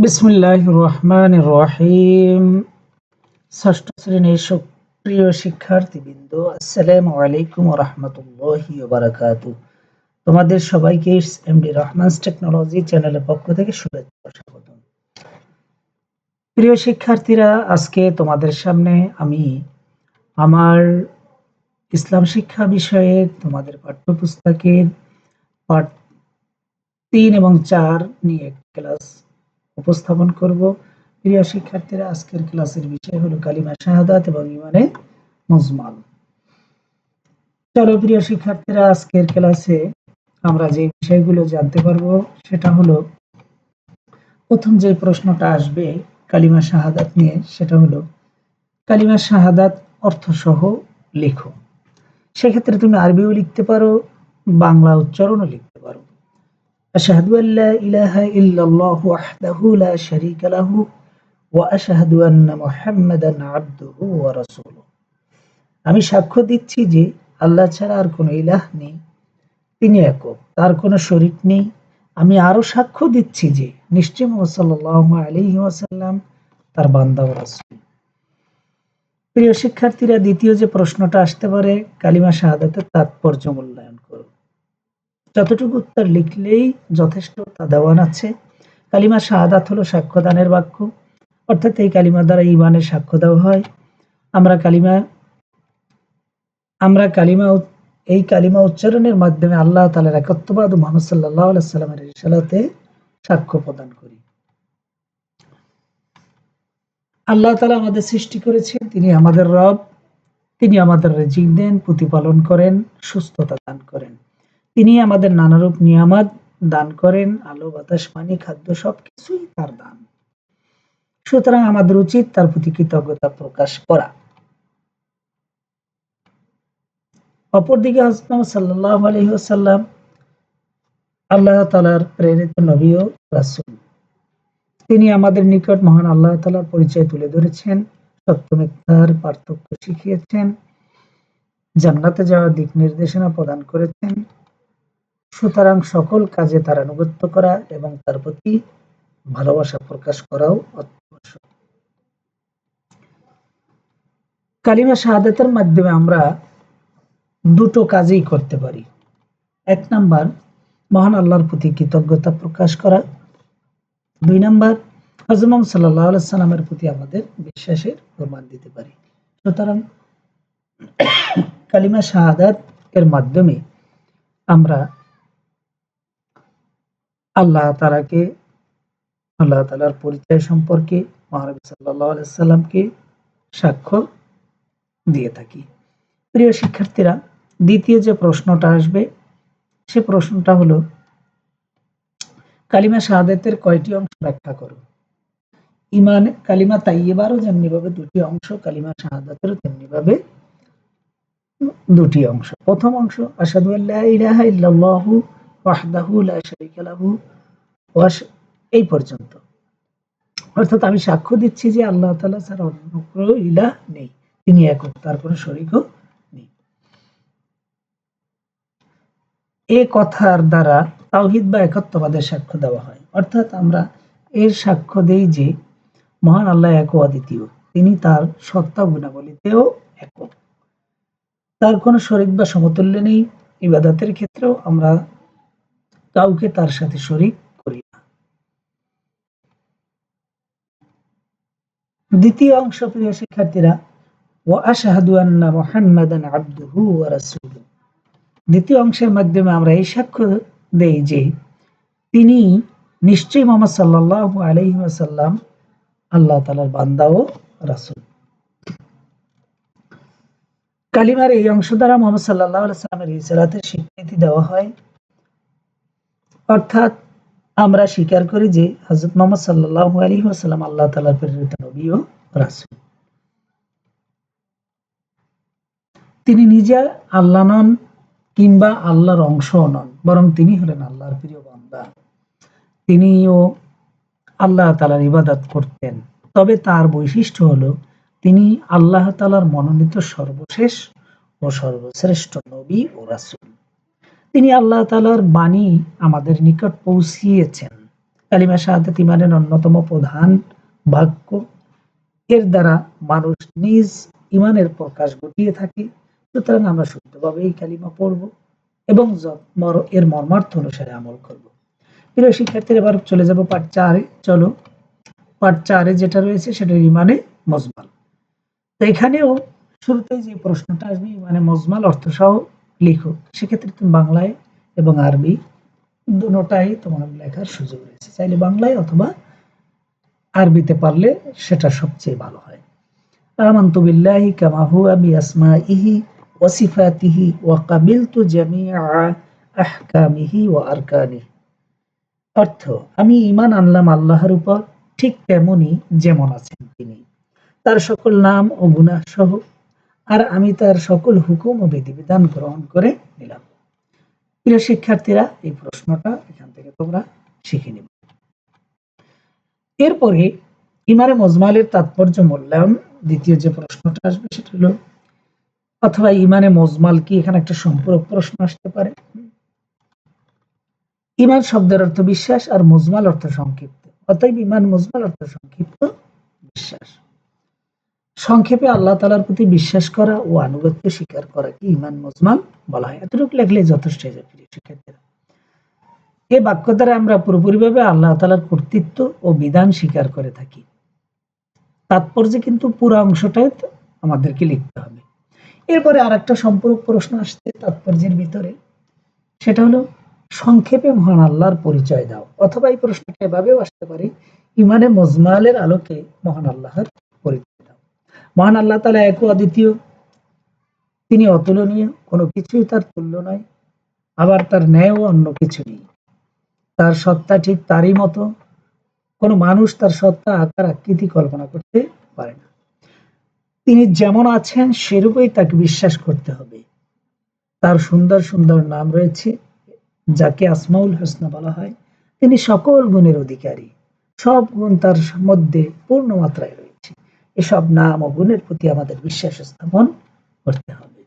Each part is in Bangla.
বিসমিল্লাহির রহমানির রহিম। ষষ্ঠ শ্রেণীর সুপ্রিয় শিক্ষার্থীবৃন্দ, আসসালামু আলাইকুম ওয়া রাহমাতুল্লাহি ওয়া বারাকাতুহু। তোমাদের সবাইকে এমডি রহমানস টেকনোলজি চ্যানেলের পক্ষ থেকে শুভেচ্ছা ও স্বাগতম। প্রিয় শিক্ষার্থীরা, আজকে তোমাদের সামনে আমি আমার ইসলাম শিক্ষা বিষয়ে তোমাদের পাঠ্যপুস্তকের পাঠ 3 এবং 4 নিয়ে ক্লাস উপস্থাপন করব। প্রিয় শিক্ষার্থীরা, আজকের ক্লাসের বিষয় হলো কালিমা শাহাদাত এবং ঈমানে মুজমাল। চলো প্রিয় শিক্ষার্থীরা, আজকের ক্লাসে আমরা যে বিষয়গুলো জানতে পারবো সেটা হলো, প্রথম যে প্রশ্নটা আসবে কালিমা শাহাদাত নিয়ে, সেটা হলো কালিমা শাহাদাত অর্থসহ লেখো। সেক্ষেত্রে তুমি আরবিও লিখতে পারো, বাংলা উচ্চারণও লিখতে পারো। আশহাদু আল্লা ইলাহা ইল্লাল্লাহু ওয়াহদাহু লা শারীকা লাহু ওয়া আশহাদু আন্না মুহাম্মাদান আবদুহু ওয়া রাসূলুহু। আমি সাক্ষ্য দিচ্ছি যে আল্লাহ ছাড়া আর কোনো ইলাহ নেই, তিনি একক, তার কোনো শরীক নেই। আমি আরো সাক্ষ্য দিচ্ছি যে নিশ্চয় মুহাম্মদ সাল্লাল্লাহু আলাইহি ওয়াসাল্লাম তার বান্দা ও রাসূল। প্রিয় শিক্ষার্থীরা, দ্বিতীয় যে প্রশ্নটা আসতে পারে, কালিমা শাহাদাতের তাৎপর্য মূল্যায়ন করো। যতটুকু উত্তর লিখলেই যথেষ্ট, তা দেওয়ান আছে। কালিমা শাহাদাত হলো সাক্ষ্যদানের বাক্য, অর্থাৎ এই কালিমা দ্বারা ঈমানের সাক্ষ্য দেওয়া হয়। এই কালিমা উচ্চারণের মাধ্যমে আল্লাহ তাআলার একত্ববাদ ও মুহাম্মদ সাল্লাল্লাহু আলাইহি ওয়াসাল্লামের রিসালাতে সাক্ষ্য প্রদান করি। আল্লাহ তাআলা আমাদের সৃষ্টি করেছেন, তিনি আমাদের রব, তিনি আমাদের রিজিক দেন, প্রতিপালন করেন, সুস্থতা দান করেন। তিনি আমাদের নানারূপ নিয়ামত দান করেন, আলো বাতাস পানি খাদ্য সবকিছুই তার দান। সুতরাং আমাদের উচিত তার প্রতি কৃতজ্ঞতা প্রকাশ করা। অপরদিকে হযরত মুহাম্মদ সাল্লাল্লাহু আলাইহি ওয়াসাল্লাম আল্লাহ তাআলার প্রেরিত নবী ও রাসূল। তিনি আমাদের নিকট মহান আল্লাহ তাআলার পরিচয় তুলে ধরেছেন, সত্য মিথ্যার পার্থক্য শিখিয়েছেন, জান্নাতে যাওয়ার দিক নির্দেশনা প্রদান করেছেন। সুতরাং সকল কাজে তার আনুগত্য করা এবং তার প্রতি ভালোবাসা প্রকাশ করাও অত্যাবশ্যক। কালিমা শাহাদাতের মাধ্যমে আমরা দুটো কাজই করতে পারি। 1 নাম্বার, মহান আল্লাহর প্রতি কৃতজ্ঞতা প্রকাশ করা। 2 নাম্বার, হযরত মুহাম্মদ সাল্লাল্লাহু আলাইহি ওয়াসাল্লামের প্রতি আমাদের বিশ্বাসের প্রমাণ দিতে পারি। সুতরাং কালিমা শাহাদাত এর মাধ্যমে আমরা আল্লাহ তাআলার পরিচয় সম্পর্কে মহানবী সাল্লাল্লাহু আলাইহি ওয়াসাল্লামকে সাক্ষ্য দিয়ে থাকি। প্রিয় শিক্ষার্থীরা, দ্বিতীয় যে প্রশ্নটা আসবে সে প্রশ্নটা হলো, কালিমা শাহাদাতের কয়টি অংশ ব্যাখ্যা করো। কালিমা তাইয়্যিবারও যেমনিভাবে দুটি অংশ, কালিমা শাহাদাতেরও তেমনিভাবে দুটি অংশ। প্রথম অংশ, আশহাদু আল্লা ইলাহা ইল্লাল্লাহু ওয়াহদাহু লা শারীকা লাহু এই পর্যন্ত। অর্থাৎ আমি সাক্ষ্য দিচ্ছি যে আল্লাহ তাআলা ছাড়া অন্য কোনো ইলাহ নেই, তিনি একক, তার কোনো শরীকও নেই। এই কথার দ্বারা তাওহীদ বা একত্ববাদের সাক্ষ্য দেওয়া হয়। অর্থাৎ আমরা এর সাক্ষ্য দেই যে মহান আল্লাহ এক ও অদ্বিতীয়, তিনি তার সত্তা গুণাবলীতেও একক, তার কোনো শরীক বা সমতুল্য নেই। ইবাদতের ক্ষেত্রেও আমরা কাউকে তার সাথে শরীক করি না। দ্বিতীয় অংশ, প্রিয় শিক্ষার্থীরা, ওয়া আশহাদু আন্না মুহাম্মাদান আবদুহু ওয়া রাসূলুহু। দ্বিতীয় অংশের মাধ্যমে আমরা এই সাক্ষ্য দেই যে তিনি নিশ্চয়ই মুহাম্মদ সাল্লাল্লাহু আলাইহি ওয়াসাল্লাম আল্লাহ তাআলার বান্দা ও রাসূল। কালিমার এই অংশ দ্বারা মুহাম্মদ সাল্লাল্লাহু আলাইহি ওয়াসাল্লামের রিসালাতের স্বীকৃতি দেওয়া হয়। অর্থাৎ আমরা স্বীকার করি যে হযরত মুহাম্মদ সাল্লাল্লাহু আলাইহি ওয়াসাল্লাম আল্লাহ তাআলার প্রেরিত নবী ও রাসূল। তিনি নিজে আল্লাহ নন কিংবা আল্লাহর অংশও নন, বরং তিনি হলেন আল্লাহর প্রিয় বান্দা। তিনিও আল্লাহ তাআলার ইবাদত করতেন। তবে তার বৈশিষ্ট্য হলো তিনি আল্লাহ তাআলার মনোনীত সর্বশেষ ও সর্বশ্রেষ্ঠ নবী ও রাসূল। তিনি আল্লাহ তাআলার বাণী আমাদের নিকট পৌঁছিয়েছেন। কালিমা শাহাদাত ইমানের অন্যতম প্রধান বাক্য। এর দ্বারা মানুষ নিজ ইমানের প্রকাশ ঘটিয়ে থাকে। সুতরাং আমরা শুদ্ধভাবে এই কালিমা পড়ব এবং এর মর্মার্থ অনুসারে আমল করব। প্রিয় শিক্ষার্থীরা, এবার চলে যাব পার্ট 4-এ। চলো, পার্ট 4-এ যেটা রয়েছে সেটা ইমানে মজমাল। তো এখানেও শুরুতেই যে প্রশ্নটা আসবে, ইমানে মজমাল অর্থ সহ লিখো। সেক্ষেত্রে তুমি বাংলায় এবং আরবি দুটোটাই তোমার লেখার সুযোগ রয়েছে। চাইলে বাংলায় অথবা আরবিতে পারলে সেটা সবচেয়ে ভালো হয়। আমানতু বিল্লাহি কামা হুয়া বিআসমাইহি ওয়া সিফাতিহি ওয়া কাবিলতু জামিআ আহকামিহি ওয়া আরকানিহি। অর্থ, আমি ঈমান আনলাম আল্লাহর উপর ঠিক তেমনি যেমন আছেন তিনি, তার সকল নাম ও গুনাহ সহ, আর আমি তার সকল হুকুম ও বিধিবিধান গ্রহণ করে নিলাম। প্রিয় শিক্ষার্থীরা, এই প্রশ্নটা এখান থেকে তোমরা শিখে নিবে। এরপরে ইমানে মজমালের তাৎপর্য মূল্যায়ন, দ্বিতীয় যে প্রশ্নটা আসবে সেটা হলো, অথবা ইমানে মজমাল কি, এখানে একটা সম্পূরক প্রশ্ন আসতে পারে। ইমান শব্দের অর্থ বিশ্বাস আর মজমাল অর্থ সংক্ষিপ্ত, অতএব ইমান মজমাল অর্থ সংক্ষিপ্ত বিশ্বাস। সংক্ষেপে আল্লাহ তাআলার প্রতি বিশ্বাস করা ও আনুগত্য স্বীকার করাকে ইমান মজমাল বলা হয়। এতটুকু লেখলে যথেষ্ট হয়ে যাবে প্রিয় শিক্ষার্থীরা। এই বাক্য দ্বারা আমরা পুরোপুরিভাবে আল্লাহ তাআলার কর্তৃত্ব ও বিধান স্বীকার করে থাকি। তাৎপর্য কিন্তু পুরো অংশটাই আমাদেরকে লিখতে হবে। এরপরে আরেকটা সম্পূরক প্রশ্ন আসছে তাৎপর্যের ভিতরে, সেটা হলো সংক্ষেপে মহান আল্লাহর পরিচয় দাও। অথবা এই প্রশ্নটা এভাবেও আসতে পারে, ইমানে মজমালের আলোকে মহান আল্লাহর পরিচয় দাও। মহান আল্লাহ তাআলা এক ও অদ্বিতীয়, তিনি অতুলনীয়, কোনো কিছুই তার তুল্য নয়, আবার তার ন্যায় ও অন্য কিছু নেই। তার সত্তা ঠিক তারই মতো, কোনো মানুষ তার সত্তা আকার আকৃতি কল্পনা করতে পারে না। তিনি যেমন আছেন সেরূপই তাকে বিশ্বাস করতে হবে। তার সুন্দর সুন্দর নাম রয়েছে, যাকে আসমাউল হোসনা বলা হয়। তিনি সকল গুণের অধিকারী, সব গুণ তার মধ্যে পূর্ণ মাত্রায় রয়েছে। এসব নাম ও গুণের প্রতি আমাদের বিশ্বাস স্থাপন করতে হবে।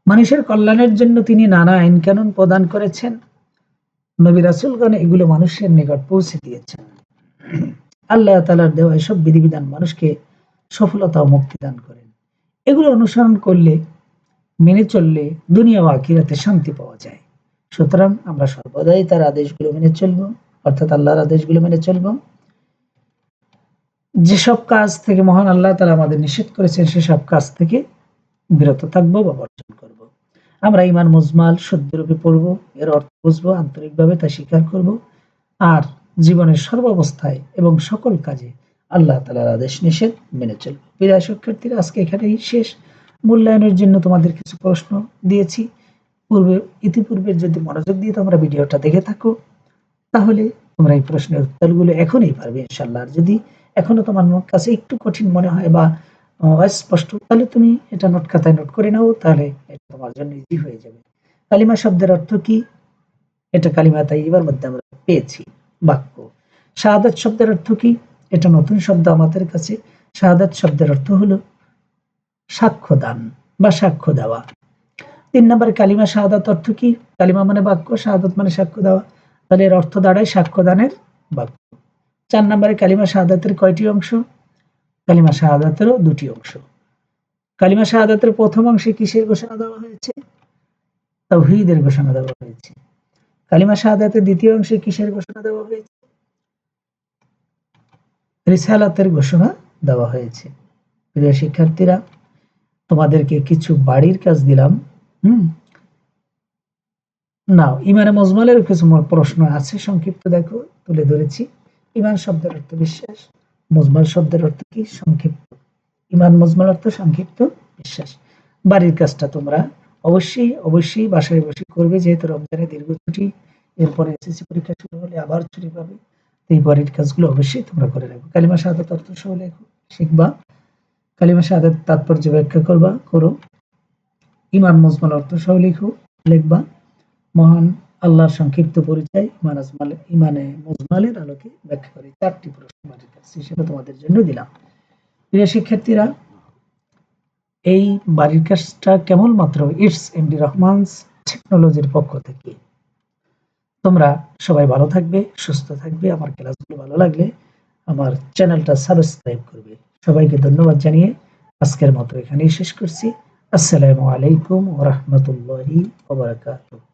মানুষের কল্যাণের জন্য তিনি নানা আইন কানুন প্রদান করেছেন। নবী রাসূলগণ এগুলো মানুষের নিকট পৌঁছে দিয়েছেন। আল্লাহ তাআলার দেওয়া এসব বিধিবিধান মানুষকে সফলতা ও মুক্তি দান করেন। এগুলো অনুসরণ করলে, মেনে চললে দুনিয়া ও আখিরাতে শান্তি পাওয়া যায়। সুতরাং আমরা সর্বদাই তার আদেশগুলো মেনে চলব, অর্থাৎ আল্লাহর আদেশগুলো মেনে চলব। যেসব কাজ থেকে মহান আল্লাহ তাআলা আমাদের নিষেধ করেছেন সেসব কাজ থেকে বিরত থাকবো বা বর্জন করব। আমরা ঈমান মুজমাল শুদ্ধরূপে পড়ব, এর অর্থ বুঝবো, আন্তরিকভাবে তা স্বীকার করব, আর জীবনের সর্বাবস্থায় এবং সকল কাজে আল্লাহ তাআলার আদেশ নিষেধ মেনে চলব। প্রিয় শিক্ষার্থীরা, আজকে এখানেই শেষ। মূল্যায়নের জন্য তোমাদের কিছু প্রশ্ন দিয়েছি। ইতিপূর্বে যদি মনোযোগ দিয়ে তোমরা ভিডিওটা দেখে থাকো, তাহলে তোমরা এই প্রশ্নের উত্তরগুলো এখনই পারবে ইনশাআল্লাহ। আর যদি এখনো তোমার কাছে একটু কঠিন মনে হয় বা অস্পষ্ট, তাহলে তুমি এটা নোট খাতায় নোট করে নাও, তাহলে এটা তোমার জন্য ইজি হয়ে যাবে। কালিমা শব্দের অর্থ কি? এটা কালিমা তাইয়্যিবার মধ্যে আমরা পেয়েছি বাক্য। শাহাদাত শব্দের অর্থ কি? এটা নতুন শব্দ আমাদের কাছে। শাহাদাত শব্দের অর্থ হলো সাক্ষ্য দান বা সাক্ষ্য দেওয়া। ৩ নম্বরে কালিমা শাহাদাত অর্থ কি? কালিমা মানে বাক্য, শাহাদাত মানে সাক্ষ্য দেওয়া, তাহলে এর অর্থ দাঁড়ায় সাক্ষ্যদানের বাক্য। ৪ নম্বরে কালিমা শাহাদাতের কয়টি অংশ? কালিমা শাহাদাতেরও ২টি অংশ। কালিমা শাহাদাতের প্রথম অংশে কিসের ঘোষণা দেওয়া হয়েছে? তাওহীদের ঘোষণা দেওয়া হয়েছে। কালিমা শাহাদাতের দ্বিতীয় অংশে কিসের ঘোষণা দেওয়া হয়েছে? রিসালাতের ঘোষণা দেওয়া হয়েছে। প্রিয় শিক্ষার্থীরা, তোমাদেরকে কিছু বাড়ির কাজ দিলাম। নাও, ইমানে মজমালের কিছু প্রশ্ন আছে, সংক্ষিপ্ত দেখো তুলে ধরেছি। ইমান শব্দের অর্থ বিশ্বাস, মজমাল শব্দের অর্থ কি? সংক্ষিপ্ত। ইমান মজমাল অর্থ সংক্ষিপ্ত বিশ্বাস। বাড়ির কাজটা তোমরা অবশ্যই বাসায় বসে করবে, যেহেতু রমজানের দীর্ঘ ছুটি, এরপরে এসএসসি পরীক্ষা শুরু হলে আবার ছুটি পাবে। এই বাড়ির কাজগুলো অবশ্যই তোমরা করে রাখবে। কালিমা শাহাদাত অর্থ সহ লেখো, শিখবা। কালিমা শাহাদাত তাৎপর্য ব্যাখ্যা করো। ইমান মজমাল অর্থ সহ লিখবা। মহান আল্লাহর সংক্ষিপ্ত পরিচয় ইমানে মুজমালের আলোকে ব্যাখ্যা করি। 4টি প্রশ্ন বাড়ির কাজ হিসেবে তোমাদের জন্য দিলাম। প্রিয় শিক্ষার্থীরা, এই বাড়ির কাজটা কেবলমাত্র ইটস এমডি রহমানস টেকনোলজির পক্ষ থেকে। তোমরা সবাই ভালো থাকবে, সুস্থ থাকবে। আমার ক্লাসগুলো ভালো লাগলে আমার চ্যানেলটা সাবস্ক্রাইব করবে। সবাইকে ধন্যবাদ জানিয়ে আজকের মতো এখানেই শেষ করছি। আসসালামু আলাইকুম ওয়া রাহমাতুল্লাহি ওয়া বারাকাতুহু।